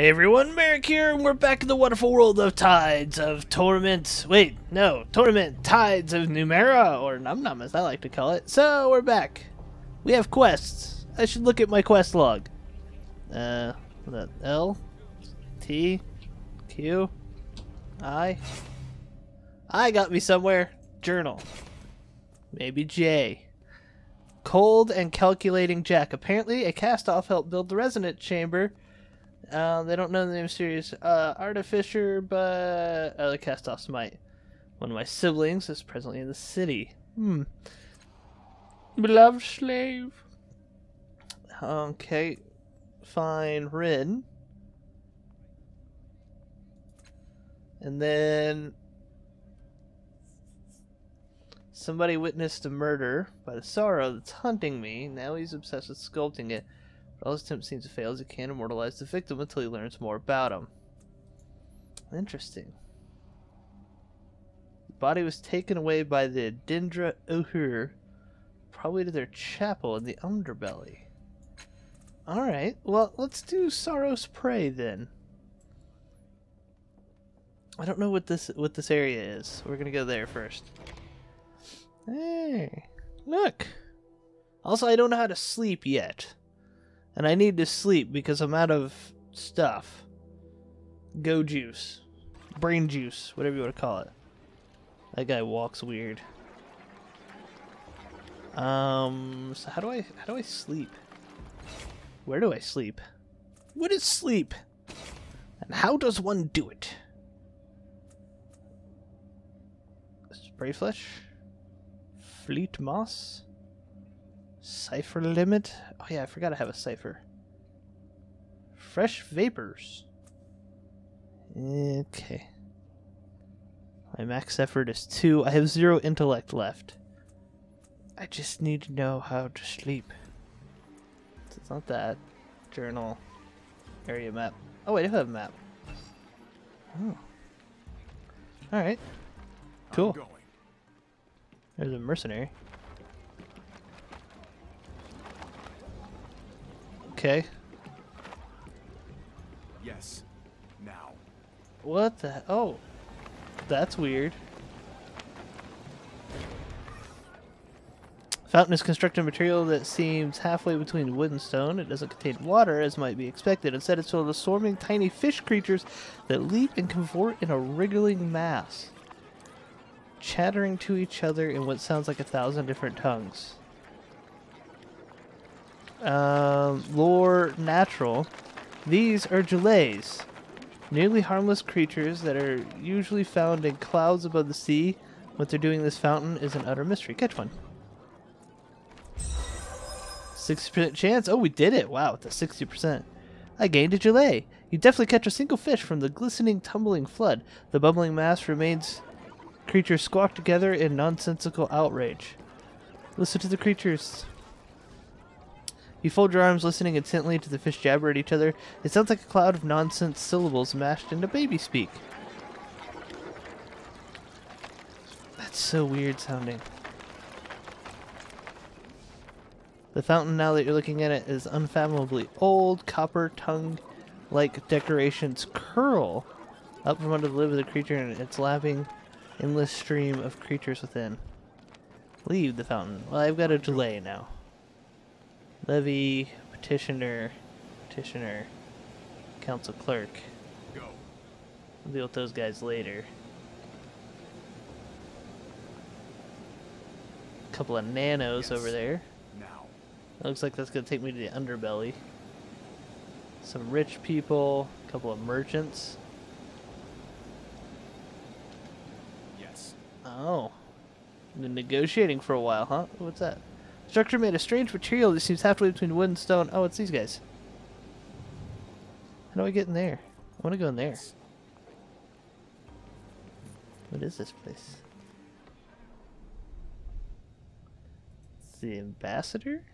Hey everyone, Merric here, and we're back in the wonderful world of Tides of Torment. Wait, no, Torment, Tides of Numenera, or Num as I like to call it. So, we're back. We have quests. I should look at my quest log. L, T, Q, I. I got me somewhere. Journal. Maybe J. Cold and calculating Jack. Apparently, a cast-off helped build the resonant chamber. They don't know the name serious artificer, but the cast-offs might. One of my siblings is presently in the city. Beloved slave. Okay. Fine. Rin. And then somebody witnessed a murder by the sorrow that's hunting me. Now he's obsessed with sculpting it. But all his attempts seem to fail as he can't immortalize the victim until he learns more about him. Interesting. The body was taken away by the Dindra Uhur, probably to their chapel in the underbelly. Alright, well, let's do Sorrow's Prey then. I don't know what this area is. We're gonna go there first. Hey, look! Also, I don't know how to sleep yet. And I need to sleep because I'm out of stuff. Go juice. Brain juice. Whatever you want to call it. That guy walks weird. So how do I sleep? Where do I sleep? What is sleep? And how does one do it? Spray flesh? Fleet moss? Cipher limit? Oh yeah, I forgot I have a cipher. Fresh vapors. Okay. My max effort is 2. I have 0 intellect left. I just need to know how to sleep. So it's not that. Journal. Area map. Oh, I do have a map. Oh. Alright. Cool. There's a mercenary. Okay. Yes. Now. What the? Oh, that's weird. Fountain is constructed of material that seems halfway between wood and stone. It doesn't contain water, as might be expected. Instead, it's filled with swarming tiny fish creatures that leap and cavort in a wriggling mass, chattering to each other in what sounds like 1,000 different tongues. Lore natural. These are gelays, nearly harmless creatures that are usually found in clouds above the sea. What they're doing in this fountain is an utter mystery. Catch one. 60% chance. Oh, we did it. Wow, with the 60%. I gained a gelay. You definitely catch a single fish from the glistening, tumbling flood. The bubbling mass remains. Creatures squawk together in nonsensical outrage. Listen to the creatures. You fold your arms, listening intently to the fish jabber at each other. It sounds like a cloud of nonsense syllables mashed into baby speak. That's so weird sounding. The fountain, now that you're looking at it, is unfathomably old. Copper tongue-like decorations curl up from under the lid of the creature, and it's lapping endless stream of creatures within. Leave the fountain. Well, I've got a delay now. Levy, petitioner, council clerk. Go. I'll deal with those guys later. A couple of nanos over there. Now. Looks like that's going to take me to the underbelly. Some rich people, a couple of merchants. Yes. Oh. Been negotiating for a while, huh? What's that? Structure made of strange material that seems halfway between wood and stone. Oh, it's these guys. How do I get in there? I want to go in there. What is this place? It's the ambassador?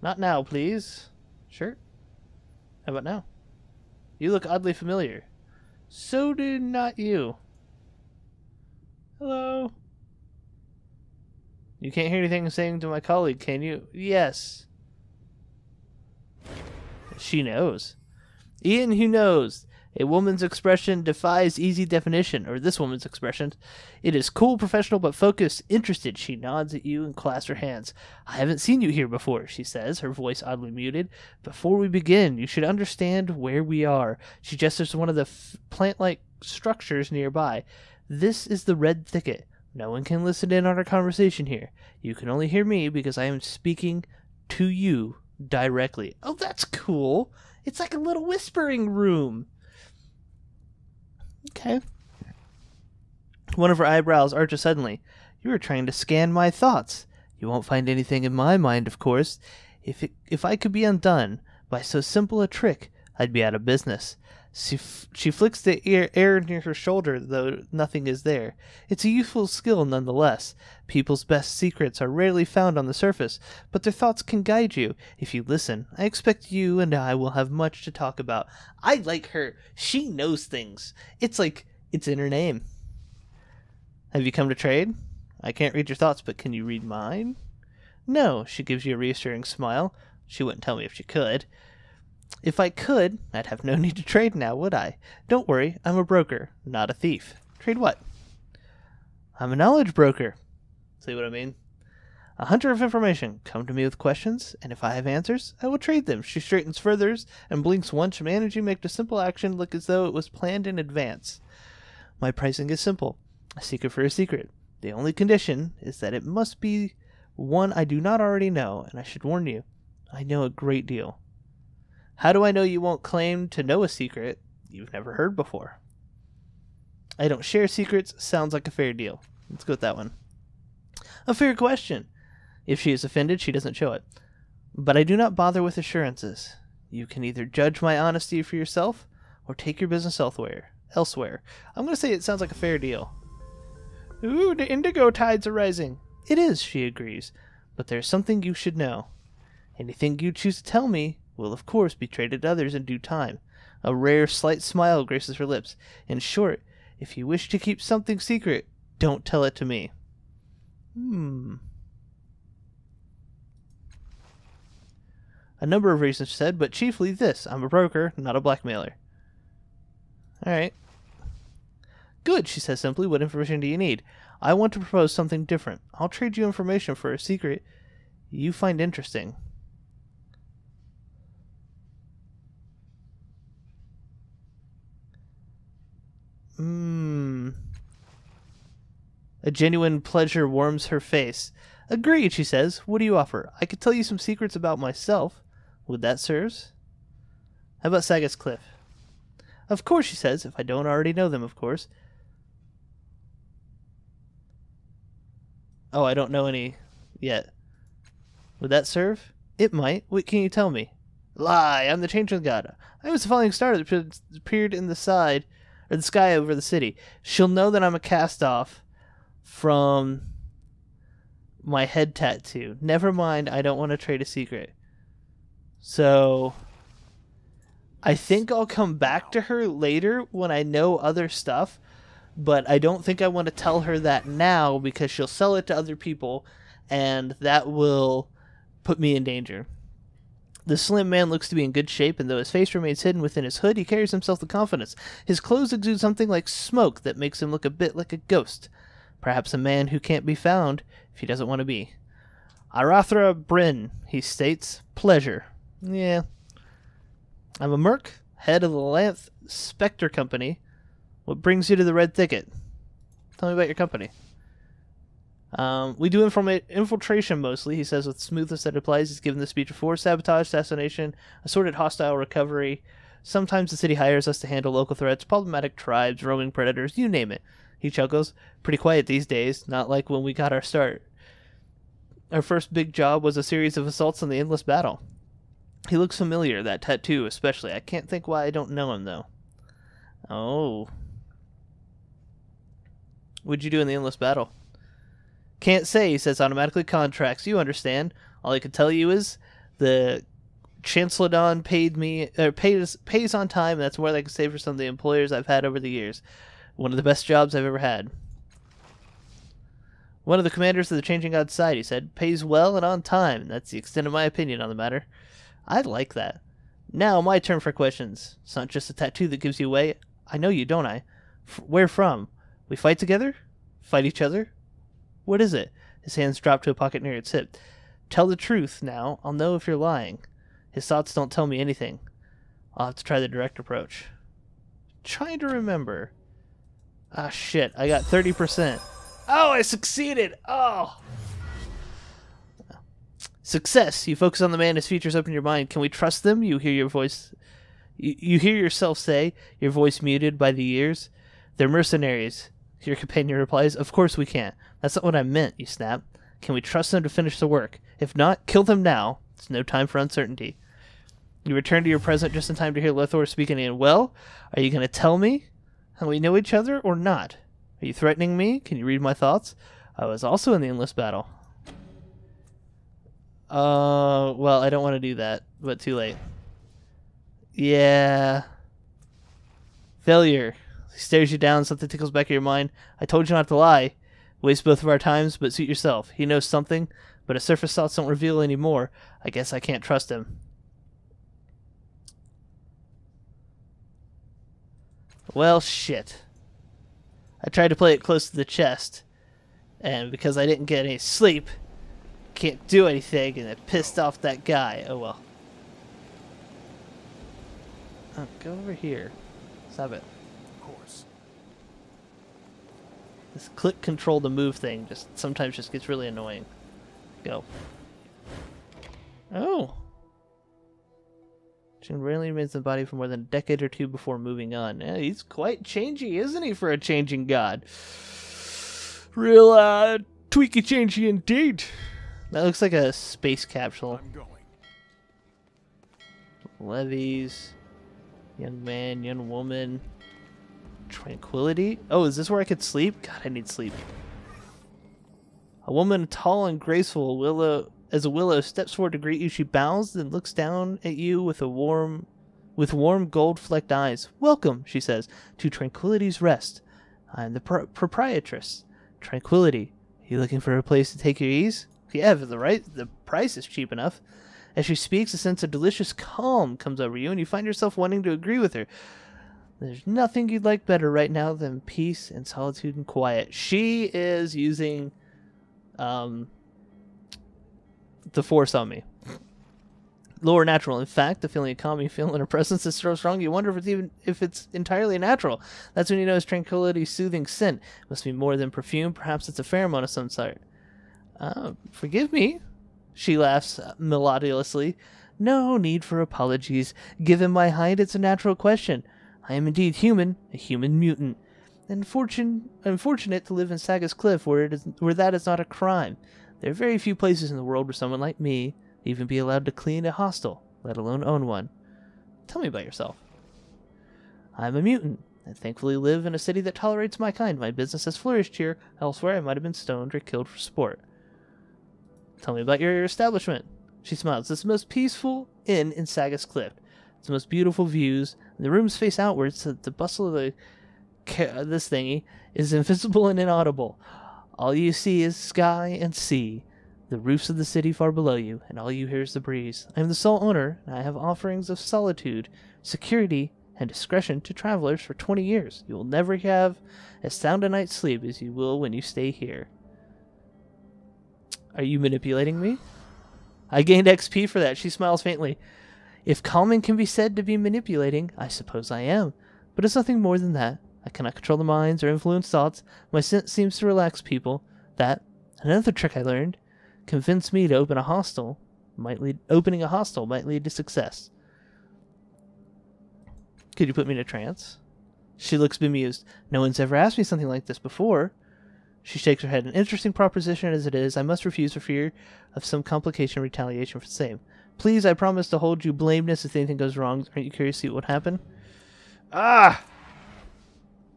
Not now, please. Sure. How about now? You look oddly familiar. So do not you. Hello. You can't hear anything I'm saying to my colleague, can you? Yes. She knows. Ian, who knows? A woman's expression defies easy definition, or this woman's expression. It is cool, professional, but focused, interested. She nods at you and clasps her hands. I haven't seen you here before, she says, her voice oddly muted. Before we begin, you should understand where we are. She gestures to one of the plant-like structures nearby. This is the Red Thicket. No one can listen in on our conversation here. You can only hear me because I am speaking to you directly. Oh, that's cool. It's like a little whispering room. Okay. One of her eyebrows arches suddenly. You are trying to scan my thoughts. You won't find anything in my mind, of course. If I could be undone by so simple a trick, I'd be out of business. She flicks the air near her shoulder, though nothing is there. It's a useful skill nonetheless. People's best secrets are rarely found on the surface, but their thoughts can guide you. If you listen, I expect you and I will have much to talk about. I like her. She knows things. It's like it's in her name. Have you come to trade? I can't read your thoughts, but can you read mine? No, she gives you a reassuring smile. She wouldn't tell me if she could. If I could, I'd have no need to trade now, would I? Don't worry, I'm a broker, not a thief. Trade what? I'm a knowledge broker. See what I mean? A hunter of information. Come to me with questions, and if I have answers, I will trade them. She straightens further and blinks once, managing to make the simple action look as though it was planned in advance. My pricing is simple. A secret for a secret. The only condition is that it must be one I do not already know, and I should warn you, I know a great deal. How do I know you won't claim to know a secret you've never heard before? I don't share secrets. Sounds like a fair deal. Let's go with that one. A fair question. If she is offended, she doesn't show it. But I do not bother with assurances. You can either judge my honesty for yourself or take your business elsewhere. I'm going to say it sounds like a fair deal. Ooh, the indigo tides are rising. It is, she agrees. But there's something you should know. Anything you choose to tell me will, of course, be traded to others in due time. A rare, slight smile graces her lips. In short, if you wish to keep something secret, don't tell it to me. A number of reasons, she said, but chiefly this. I'm a broker, not a blackmailer. Alright. Good, she says simply. What information do you need? I want to propose something different. I'll trade you information for a secret you find interesting. A genuine pleasure warms her face. Agreed, she says. What do you offer? I could tell you some secrets about myself. Would that serve? How about Sagas Cliff? Of course, she says, if I don't already know them, of course. Oh, I don't know any yet. Would that serve? It might. What can you tell me? Lie, I'm the Changeling God. I was the falling star that appeared in the sky over the city. She'll know that I'm a cast-off from my head tattoo. Never mind, I don't want to trade a secret. So, I think I'll come back to her later when I know other stuff, but I don't think I want to tell her that now because she'll sell it to other people, and that will put me in danger. The slim man looks to be in good shape, and though his face remains hidden within his hood, he carries himself with confidence. His clothes exude something like smoke that makes him look a bit like a ghost. Perhaps a man who can't be found if he doesn't want to be. Arathra Bryn, he states. Pleasure. Yeah. I'm a merc, head of the Lanth Spectre Company. What brings you to the Red Thicket? Tell me about your company. We do infiltration mostly, he says with smoothness that applies. He's given the speech before. Sabotage, assassination, assorted hostile recovery. Sometimes the city hires us to handle local threats, problematic tribes, roaming predators, you name it. He chuckles. Pretty quiet these days, not like when we got our start. Our first big job was a series of assaults on the Endless Battle. He looks familiar, that tattoo especially. I can't think why I don't know him, though. Oh. What'd you do in the Endless Battle? Can't say, he says automatically. Contracts, you understand. All I can tell you is the Chancellor pays on time, and that's more than I can say for some of the employers I've had over the years. One of the best jobs I've ever had. One of the commanders of the Changing God's side, he said, pays well and on time. That's the extent of my opinion on the matter. I like that. Now, my turn for questions. It's not just a tattoo that gives you away. I know you, don't I? Where from? We fight together? Fight each other? What is it? His hands drop to a pocket near its hip. Tell the truth now. I'll know if you're lying. His thoughts don't tell me anything. I'll have to try the direct approach. Trying to remember. Ah, shit. I got 30%. Oh, I succeeded! Oh! Success. You focus on the man, his features open your mind. Can we trust them? You hear your voice. You hear yourself say, your voice muted by the years. They're mercenaries. Your companion replies, of course we can't. That's not what I meant, you snap. Can we trust them to finish the work? If not, kill them now. It's no time for uncertainty. You return to your present just in time to hear Lethor speaking in. Well, are you going to tell me how we know each other or not? Are you threatening me? Can you read my thoughts? I was also in the endless battle. Well, I don't want to do that, but too late. Yeah. Failure. He stares you down, something tickles back of your mind. I told you not to lie. Waste both of our times, but suit yourself. He knows something, but his surface thoughts don't reveal any more. I guess I can't trust him. Well, shit. I tried to play it close to the chest, and because I didn't get any sleep, can't do anything, and it pissed off that guy. Oh well. Oh, go over here. Stop it. Of course. This click control to move thing sometimes just gets really annoying. Go. Oh. Jin rarely remains in the body for more than a decade or two before moving on. Yeah, he's quite changey, isn't he, for a changing god? Real, tweaky changey indeed. That looks like a space capsule. I'm going. Levies. Young man, young woman. Tranquility. Oh, is this where I could sleep? God, I need sleep. A woman tall and graceful, as a willow steps forward to greet you. She bows, then looks down at you with warm gold-flecked eyes. Welcome, she says, to Tranquility's Rest. I'm the proprietress. Tranquility. Are you looking for a place to take your ease? Yeah, for the price is cheap enough. As she speaks, a sense of delicious calm comes over you, and you find yourself wanting to agree with her. There's nothing you'd like better right now than peace and solitude and quiet. She is using the Force on me. Lower natural. In fact, the feeling of calm you feel in her presence is so strong you wonder if it's entirely natural. That's when you know it's Tranquility's soothing scent. It must be more than perfume. Perhaps it's a pheromone of some sort. Forgive me. She laughs melodiously. No need for apologies. Given my height, it's a natural question. I am indeed human, a human mutant. Unfortunate to live in Saga's Cliff, where that is not a crime. There are very few places in the world where someone like me even be allowed to clean a hostel, let alone own one. Tell me about yourself. I'm a mutant. I thankfully live in a city that tolerates my kind. My business has flourished here. Elsewhere, I might have been stoned or killed for sport. Tell me about your establishment. She smiles. It's the most peaceful inn in Saga's Cliff. It's the most beautiful views. The rooms face outwards, so the bustle of this thingy is invisible and inaudible. All you see is sky and sea, the roofs of the city far below you, and all you hear is the breeze. I am the sole owner, and I have offerings of solitude, security, and discretion to travelers for 20 years. You will never have as sound a night's sleep as you will when you stay here. Are you manipulating me? I gained XP for that. She smiles faintly. If calming can be said to be manipulating, I suppose I am. But it's nothing more than that. I cannot control the minds or influence thoughts. My scent seems to relax people. That, another trick I learned, convinced me to opening a hostel might lead to success. Could you put me in a trance? She looks bemused. No one's ever asked me something like this before. She shakes her head. An interesting proposition as it is, I must refuse for fear of some complication or retaliation for the same. Please, I promise to hold you blameless if anything goes wrong. Aren't you curious to see what would happen? Ah!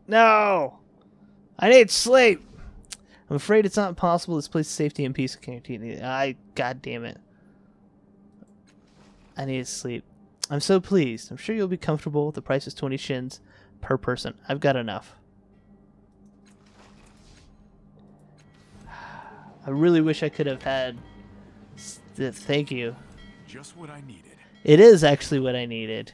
No! I need sleep! I'm afraid it's not possible. This place is safety and peace. God damn it. I need sleep. I'm so pleased. I'm sure you'll be comfortable. The price is 20 shins per person. I've got enough. I really wish I could have had... Thank you. Just what I needed. It is actually what I needed.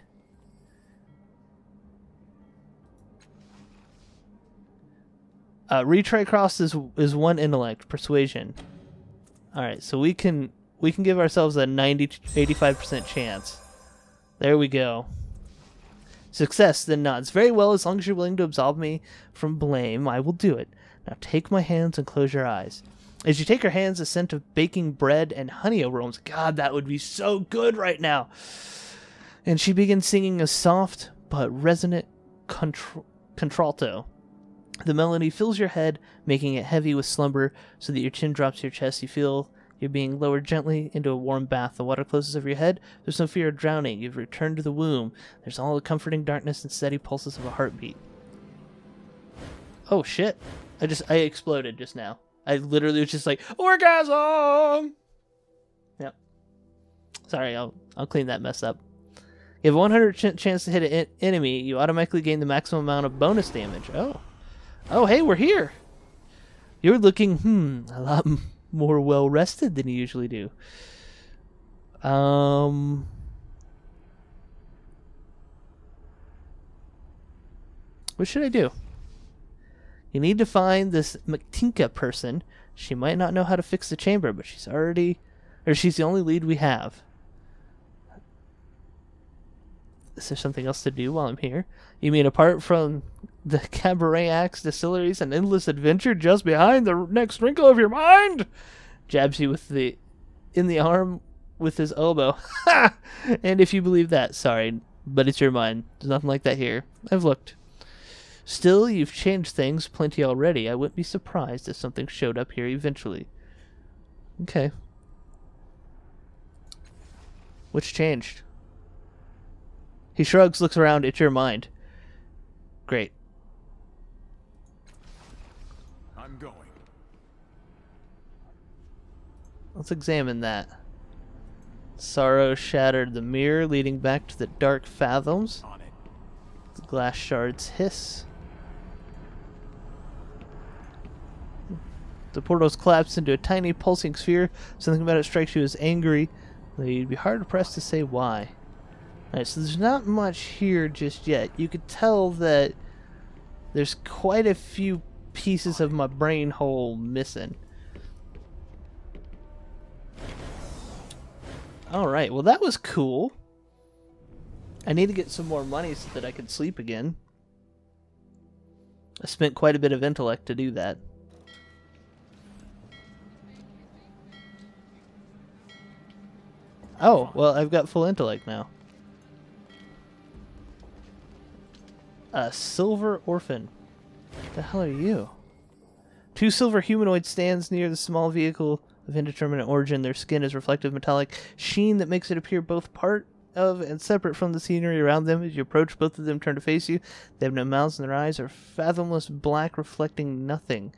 Retry cross is 1 intellect, persuasion. Alright, so we can give ourselves a 90 to 85% chance. There we go. Success, then nods. Very well, as long as you're willing to absolve me from blame, I will do it. Now take my hands and close your eyes. As you take her hands, a scent of baking bread and honey aromas. God, that would be so good right now. And she begins singing a soft but resonant contralto. The melody fills your head, making it heavy with slumber, so that your chin drops to your chest. You feel you're being lowered gently into a warm bath. The water closes over your head. There's no fear of drowning. You've returned to the womb. There's all the comforting darkness and steady pulses of a heartbeat. Oh, shit. I exploded just now. I literally was just like, orgasm! Yep. Sorry, I'll clean that mess up. You have a 100% chance to hit an enemy. You automatically gain the maximum amount of bonus damage. Oh. Oh, hey, we're here. You're looking, a lot more well-rested than you usually do. What should I do? You need to find this Matinka person. She might not know how to fix the chamber, but she's the only lead we have. Is there something else to do while I'm here? You mean apart from the cabaret acts, distilleries, and endless adventure just behind the next wrinkle of your mind? Jabs you in the arm with his elbow. Ha! And if you believe that, sorry, but it's your mind. There's nothing like that here. I've looked. Still, you've changed things plenty already. I wouldn't be surprised if something showed up here eventually. Okay. What's changed? He shrugs, looks around. It's your mind. Great. I'm going. Let's examine that. Sorrow shattered the mirror, leading back to the dark fathoms. On it. The glass shards hiss. The portals collapse into a tiny pulsing sphere. Something about it strikes you as angry, though you'd be hard pressed to say why. Alright, so there's not much here just yet. You could tell that there's quite a few pieces of my brain hole missing. Alright, well that was cool. I need to get some more money so that I can sleep again. I spent quite a bit of intellect to do that. Oh, well I've got full intellect now. A silver orphan. What the hell are you? 2 silver humanoids stands near the small vehicle of indeterminate origin. Their skin is reflective metallic sheen that makes it appear both part of and separate from the scenery around them. As you approach, both of them turn to face you. They have no mouths and their eyes are fathomless black, reflecting nothing.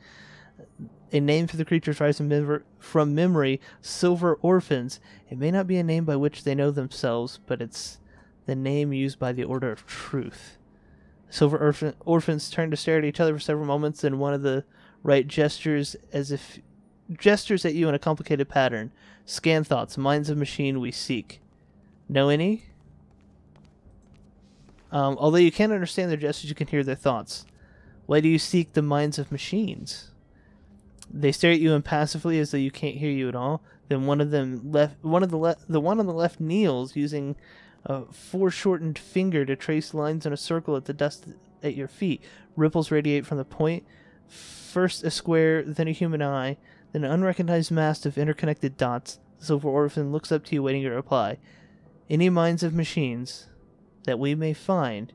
A name for the creatures rising from memory, silver orphans. It may not be a name by which they know themselves, but it's the name used by the Order of Truth. Silver orphans turn to stare at each other for several moments, and one of the right gestures at you in a complicated pattern. Scan thoughts, minds of machine we seek. Know any? Although you can't understand their gestures, you can hear their thoughts. Why do you seek the minds of machines? They stare at you impassively as though you can't hear you at all. Then the one on the left kneels, using a foreshortened finger to trace lines in a circle at the dust at your feet. Ripples radiate from the point. First a square, then a human eye, then an unrecognized mass of interconnected dots. The silver orphan looks up to you, waiting your reply. Any minds of machines that we may find,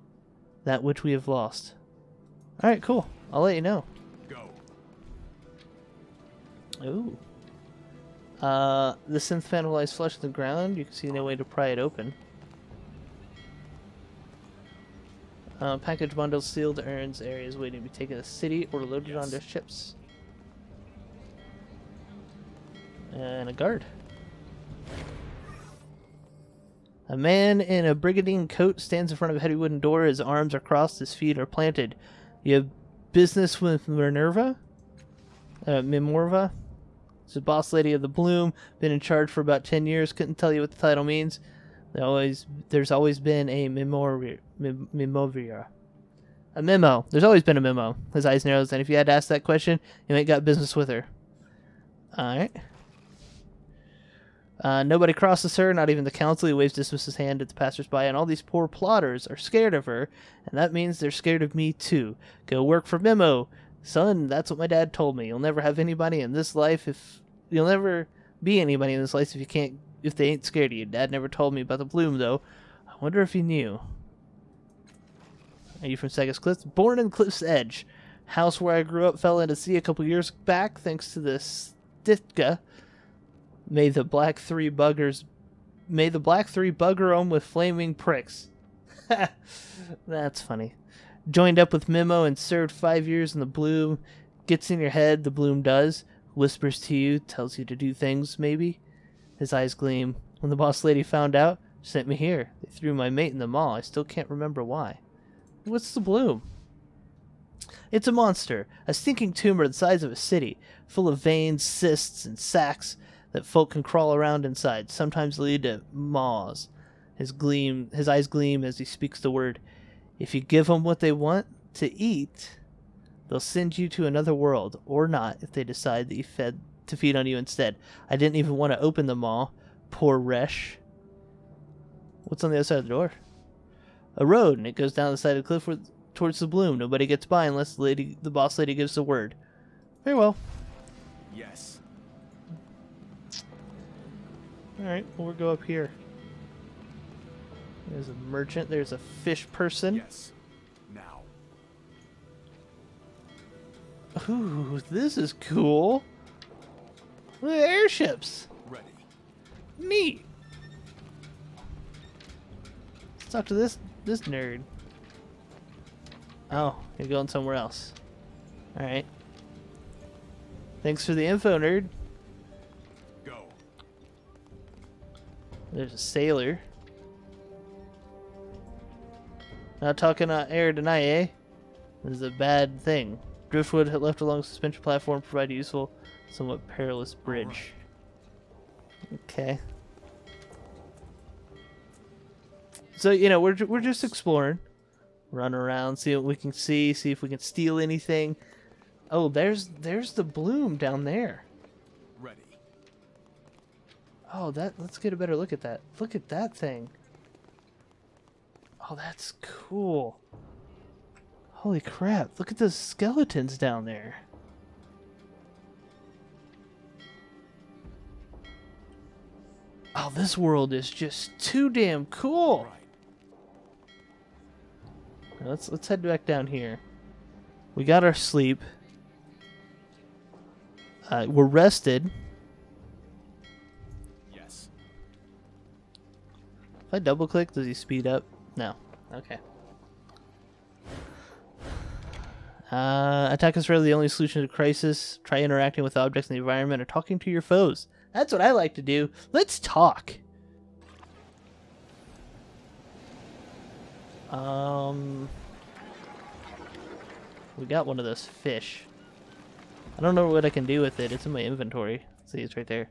that which we have lost. Alright, cool. I'll let you know. Go. Ooh. The synth panel lies flush to the ground. You can see no way to pry it open. Package bundles, sealed urns, areas waiting to be taken to the city or loaded onto ships. And a guard. A man in a brigandine coat stands in front of a heavy wooden door. His arms are crossed, his feet are planted. You have business with Minerva? Mimorva? She's the boss lady of the Bloom. Been in charge for about 10 years. Couldn't tell you what the title means. There's always been a memovia. A memo. There's always been a memo. His eyes narrows, and if you had to ask that question, you ain't got business with her. Alright. Nobody crosses her, not even the council. He waves dismisses hand at the passersby, and all these poor plotters are scared of her, and that means they're scared of me too. Go work for Memo. Son, that's what my dad told me. You'll never have anybody in this life you'll never be anybody in this life if they ain't scared of you. Dad never told me about the bloom, though. I wonder if he knew. Are you from Sagas Cliffs? Born in Cliff's Edge. House where I grew up fell into sea a couple years back thanks to the Stitka. May the black three bugger 'em with flaming pricks. That's funny. Joined up with Memo and served 5 years in the bloom. Gets in your head, the bloom does. Whispers to you, tells you to do things, maybe. His eyes gleam. When the boss lady found out, sent me here. They threw my mate in the mall. I still can't remember why. What's the bloom? It's a monster. A stinking tumor the size of a city. Full of veins, cysts, and sacs that folk can crawl around inside. Sometimes lead to maws. His eyes gleam as he speaks the word. If you give them what they want to eat, they'll send you to another world, or not if they decide that to feed on you instead. I didn't even want to open the maw. Poor Resh. What's on the other side of the door? A road, and it goes down the side of the cliff towards the bloom. Nobody gets by unless the boss lady gives the word. Very well. Yes. Alright, well, we'll go up here. There's a merchant. There's a fish person. Yes. Now. Ooh, this is cool. Look at airships. Ready. Neat. Let's talk to this nerd. Oh, you're going somewhere else. Alright. Thanks for the info, nerd. Go. There's a sailor. Not talking air tonight, eh? This is a bad thing. Driftwood left along the suspension platform provide a useful, somewhat perilous bridge. Okay. So, you know, we're just exploring. Run around, see what we can see if we can steal anything. Oh, there's the bloom down there. Ready. Oh, let's get a better look at that. Look at that thing. Oh, that's cool. Holy crap, look at those skeletons down there. Oh, this world is just too damn cool. Right. Let's head back down here. We got our sleep. We're rested. Yes. If I double click, does he speed up? No. Okay. Attack is rarely the only solution to crisis. Try interacting with objects in the environment or talking to your foes. That's what I like to do. Let's talk. We got one of those fish. I don't know what I can do with it. It's in my inventory. See, it's right there.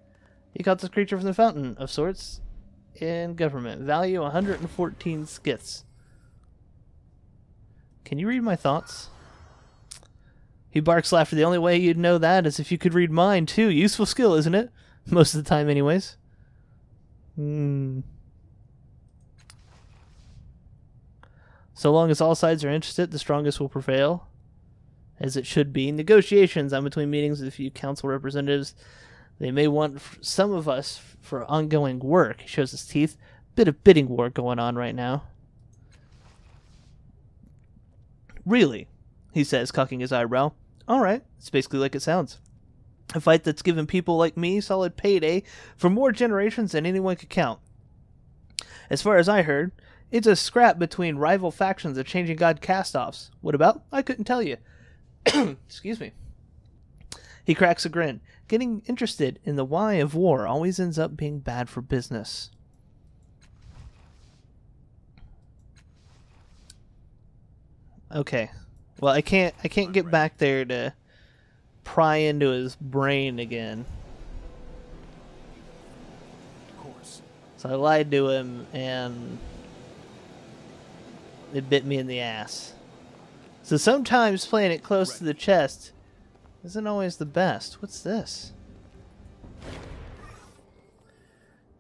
You caught this creature from the fountain of sorts in government. Value 114 skiths. Can you read my thoughts? He barks laughter. The only way you'd know that is if you could read mine, too. Useful skill, isn't it? Most of the time, anyways. So long as all sides are interested, the strongest will prevail. As it should be. Negotiations. I'm between meetings with a few council representatives. They may want some of us for ongoing work. He shows his teeth. Bit of bidding war going on right now. Really? He says, cocking his eyebrow. Alright, it's basically like it sounds. A fight that's given people like me solid payday for more generations than anyone could count. As far as I heard, it's a scrap between rival factions of Changing God cast-offs. What about? I couldn't tell you. Excuse me. He cracks a grin. Getting interested in the why of war always ends up being bad for business. Okay. Well, I can't get back there to pry into his brain again. Of course. So I lied to him, and it bit me in the ass. So sometimes playing it close to the chest isn't always the best. What's this?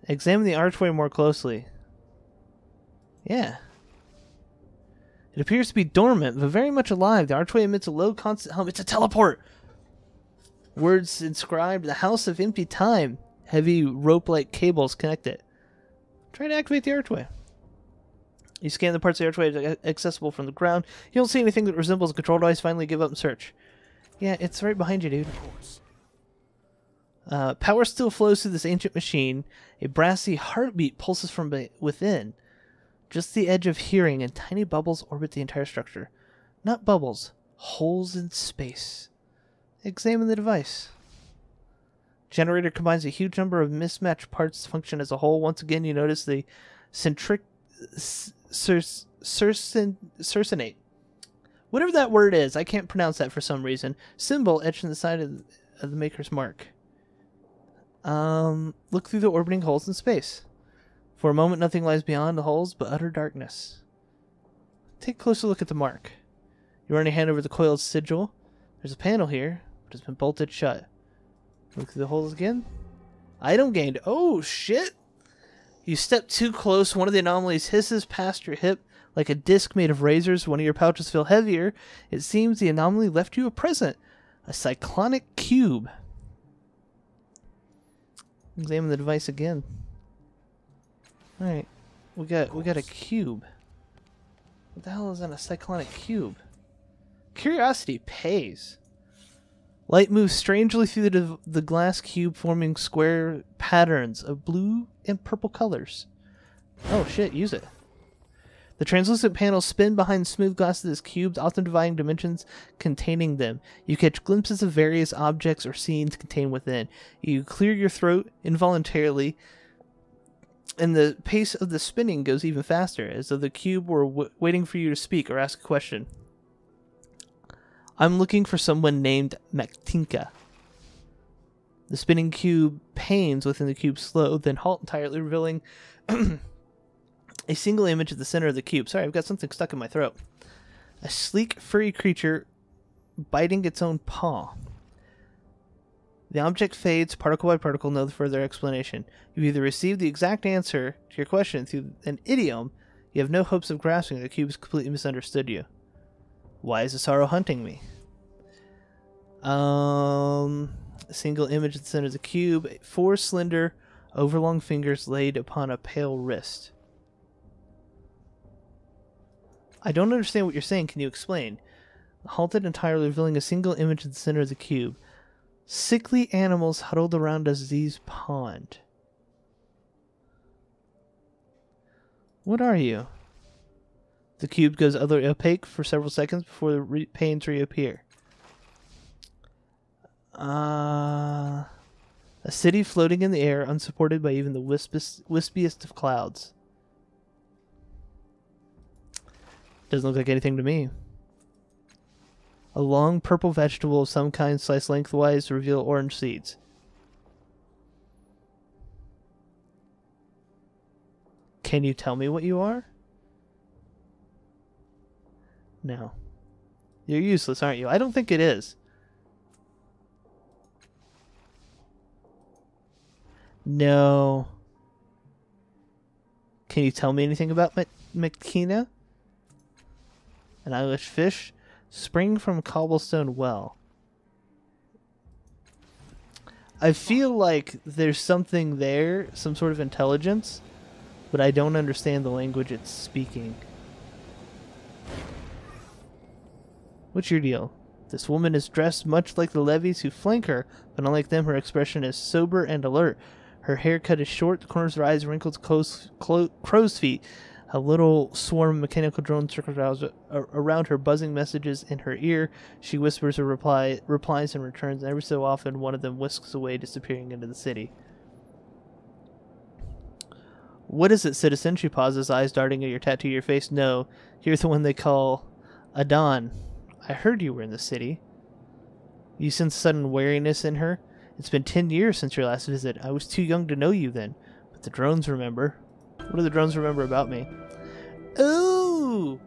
Examine the archway more closely. Yeah. It appears to be dormant, but very much alive. The archway emits a low, constant hum. It's a teleport! Words inscribed, the House of Empty Time. Heavy rope-like cables connect it. Try to activate the archway. You scan the parts of the archway accessible from the ground. You don't see anything that resembles a control device. Finally give up and search. Yeah, it's right behind you, dude. Power still flows through this ancient machine. A brassy heartbeat pulses from within. Just the edge of hearing, and tiny bubbles orbit the entire structure. Not bubbles, holes in space. Examine the device. Generator combines a huge number of mismatched parts to function as a whole. Once again, you notice the cercinate. Whatever that word is, I can't pronounce that for some reason. Symbol etched in the side of the maker's mark. Look through the orbiting holes in space. For a moment, nothing lies beyond the holes but utter darkness. Take a closer look at the mark. You run your hand over the coiled sigil. There's a panel here, but it's been bolted shut. Look through the holes again. Item gained. Oh, shit! You step too close. One of the anomalies hisses past your hip like a disc made of razors. One of your pouches feel heavier. It seems the anomaly left you a present. A cyclonic cube. Examine the device again. Alright. We got a cube. What the hell is in a cyclonic cube? Curiosity pays. Light moves strangely through the glass cube, forming square patterns of blue and purple colors. Oh shit, use it. The translucent panels spin behind smooth glass of this cube, often dividing dimensions containing them. You catch glimpses of various objects or scenes contained within. You clear your throat involuntarily, and the pace of the spinning goes even faster, as though the cube were waiting for you to speak or ask a question. I'm looking for someone named Maktinka. The spinning cube panes within the cube slow, then halt entirely, revealing a single image at the center of the cube. Sorry, I've got something stuck in my throat. A sleek, furry creature biting its own paw. The object fades particle by particle, no further explanation. You either receive the exact answer to your question through an idiom, you have no hopes of grasping the cube has completely misunderstood you. Why is the sorrow hunting me? A single image at the center of the cube. 4 slender, overlong fingers laid upon a pale wrist. I don't understand what you're saying. Can you explain? Halted entirely, revealing a single image at the center of the cube. Sickly animals huddled around a diseased pond. What are you? The cube goes utterly opaque for several seconds before the panes reappear. A city floating in the air, unsupported by even the wispiest of clouds. Doesn't look like anything to me. A long purple vegetable of some kind sliced lengthwise to reveal orange seeds. Can you tell me what you are? No. You're useless, aren't you? I don't think it is. No. Can you tell me anything about Maktina? An Irish fish? Spring from cobblestone well. I feel like there's something there, some sort of intelligence, but I don't understand the language it's speaking. What's your deal? This woman is dressed much like the levies who flank her, but unlike them, her expression is sober and alert. Her haircut is short, the corners of her eyes wrinkled crow's feet. A little swarm of mechanical drones circles around her, buzzing messages in her ear. She whispers her replies and returns, and every so often one of them whisks away, disappearing into the city. What is it, citizen? She pauses, eyes darting at your tattoo your face. No, you're the one they call Adon. I heard you were in the city. You sense sudden wariness in her. It's been 10 years since your last visit. I was too young to know you then, but The drones remember. What do the drones remember about me? Ooh!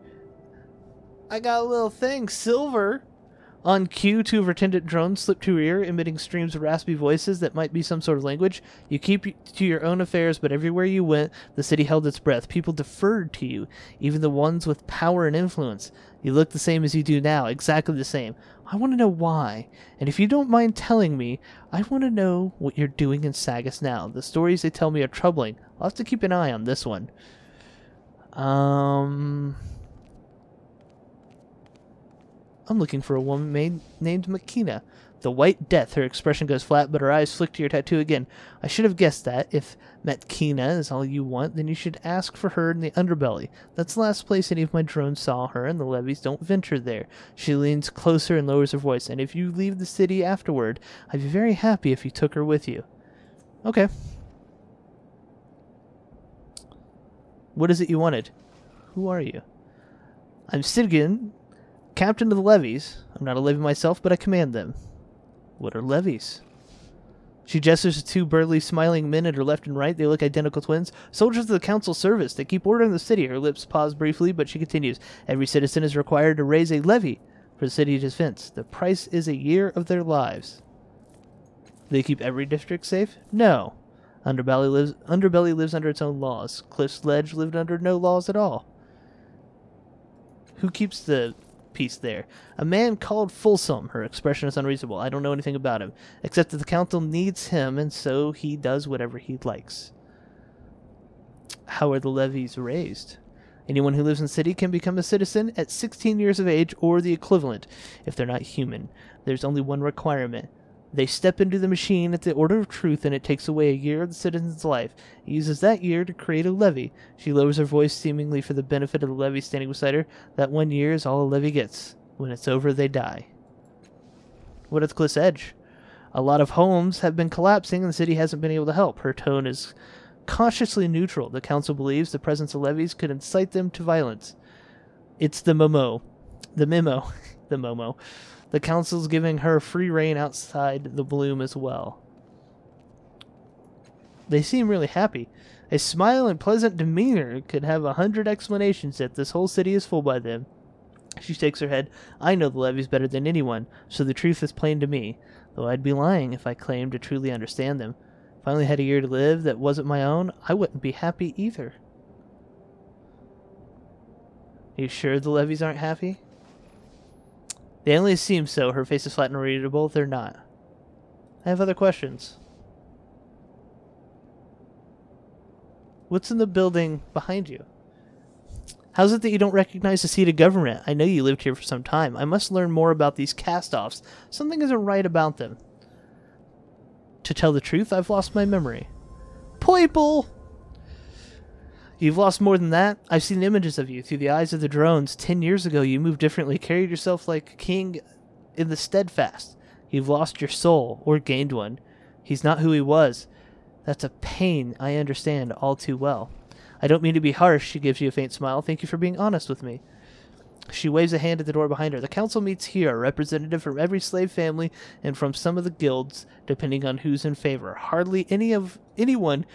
I got a little thing. Silver. On cue, two of her attendant drones slip to her ear, emitting streams of raspy voices that might be some sort of language. You keep to your own affairs, but everywhere you went, the city held its breath. People deferred to you, even the ones with power and influence. You look the same as you do now, exactly the same. I want to know why, and if you don't mind telling me, I want to know what you're doing in Sagas now. The stories they tell me are troubling. I'll have to keep an eye on this one. I'm looking for a woman named Makina. The White Death. Her expression goes flat, but her eyes flick to your tattoo again. I should have guessed that. If Matkina is all you want, then you should ask for her in the underbelly. That's the last place any of my drones saw her, and the levies don't venture there. She leans closer and lowers her voice. And if you leave the city afterward, I'd be very happy if you took her with you. Okay. What is it you wanted? Who are you? I'm Sidgen, captain of the levies. I'm not a levy myself, but I command them. What are levies? She gestures to two burly, smiling men at her left and right. They look identical twins. Soldiers of the council service. They keep order in the city. Her lips pause briefly, but she continues. Every citizen is required to raise a levy for the city's defense. The price is a year of their lives. Do they keep every district safe? No. Underbelly lives under its own laws. Cliff's Ledge lived under no laws at all. Who keeps the peace there? A man called Folsom. Her expression is unreasonable. I don't know anything about him, except that the council needs him, and so he does whatever he likes. How are the levies raised? Anyone who lives in the city can become a citizen at 16 years of age, or the equivalent, if they're not human. There's only one requirement. They step into the machine at the order of truth, and it takes away a year of the citizen's life. He uses that year to create a levy. She lowers her voice seemingly for the benefit of the levy standing beside her. That 1 year is all a levy gets. When it's over, they die. What at the cliff's edge? A lot of homes have been collapsing, and the city hasn't been able to help. Her tone is cautiously neutral. The council believes the presence of levies could incite them to violence. It's the memo. The Momo. The council's giving her free reign outside the bloom as well. They seem really happy. A smile and pleasant demeanor could have 100 explanations that this whole city is full by them. She shakes her head. I know the levies better than anyone, so the truth is plain to me, though I'd be lying if I claimed to truly understand them. If I only had a year to live that wasn't my own, I wouldn't be happy either. Are you sure the levies aren't happy? They only seem so. Her face is flat and readable. They're not. I have other questions. What's in the building behind you? How's it that you don't recognize the seat of government? I know you lived here for some time. I must learn more about these cast-offs. Something isn't right about them. To tell the truth, I've lost my memory. Poiple! You've lost more than that. I've seen images of you through the eyes of the drones. 10 years ago, you moved differently, carried yourself like a king in the steadfast. You've lost your soul, or gained one. He's not who he was. That's a pain I understand all too well. I don't mean to be harsh. She gives you a faint smile. Thank you for being honest with me. She waves a hand at the door behind her. The council meets here, a representative from every slave family and from some of the guilds, depending on who's in favor. Hardly anyone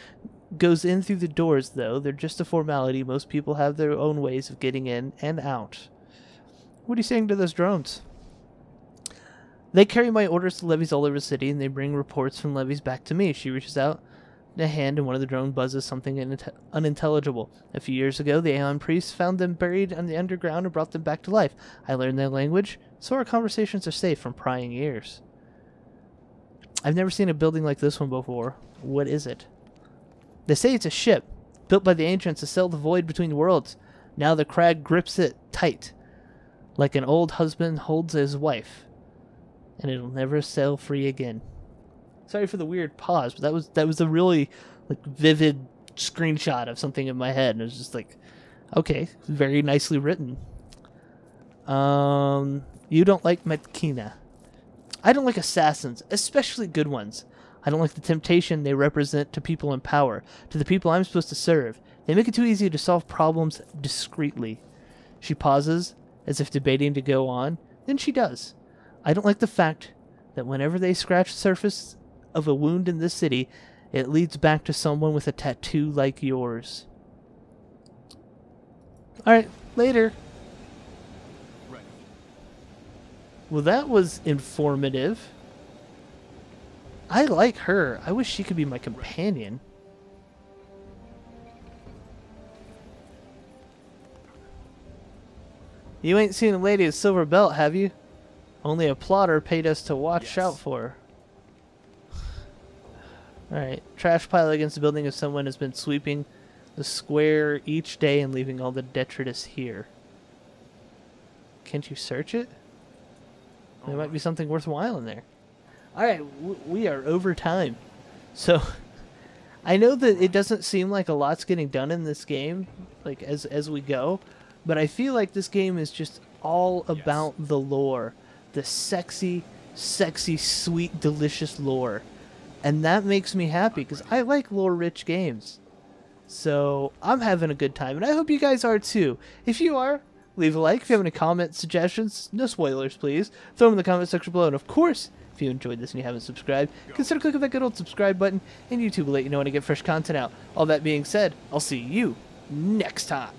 goes in through the doors, though. They're just a formality. Most people have their own ways of getting in and out. What are you saying to those drones? They carry my orders to levies all over the city, and they bring reports from levies back to me. She reaches out a hand, and one of the drones buzzes something unintelligible. A few years ago, the Aeon priests found them buried in the underground and brought them back to life. I learned their language, so our conversations are safe from prying ears. I've never seen a building like this one before. What is it? They say it's a ship, built by the ancients to sail the void between worlds. Now the crag grips it tight, like an old husband holds his wife, and it'll never sail free again. Sorry for the weird pause, but that was a really vivid screenshot of something in my head, and it was just like, okay, very nicely written. You don't like Metkina. I don't like assassins, especially good ones. I don't like the temptation they represent to people in power, to the people I'm supposed to serve. They make it too easy to solve problems discreetly. She pauses, as if debating to go on, then she does. I don't like the fact that whenever they scratch the surface of a wound in this city, It leads back to someone with a tattoo like yours. Alright, later. Ready. Well, that was informative. I like her. I wish she could be my companion. You ain't seen a lady with silver belt, have you? Only a plotter paid us to watch out for her. Alright. Trash pile against the building if someone has been sweeping the square each day and leaving all the detritus here. Can't you search it? There might be something worthwhile in there. Alright, we are over time. So, I know that it doesn't seem like a lot's getting done in this game, like as we go, but I feel like this game is just all about the lore. The sexy, sexy, sweet, delicious lore. And that makes me happy, because I like lore-rich games. So, I'm having a good time, and I hope you guys are too. If you are, leave a like. If you have any comments, suggestions, no spoilers, please, throw them in the comment section below. And of course, if you enjoyed this and you haven't subscribed, consider clicking that good old subscribe button, and YouTube will let you know when I get fresh content out. All that being said, I'll see you next time.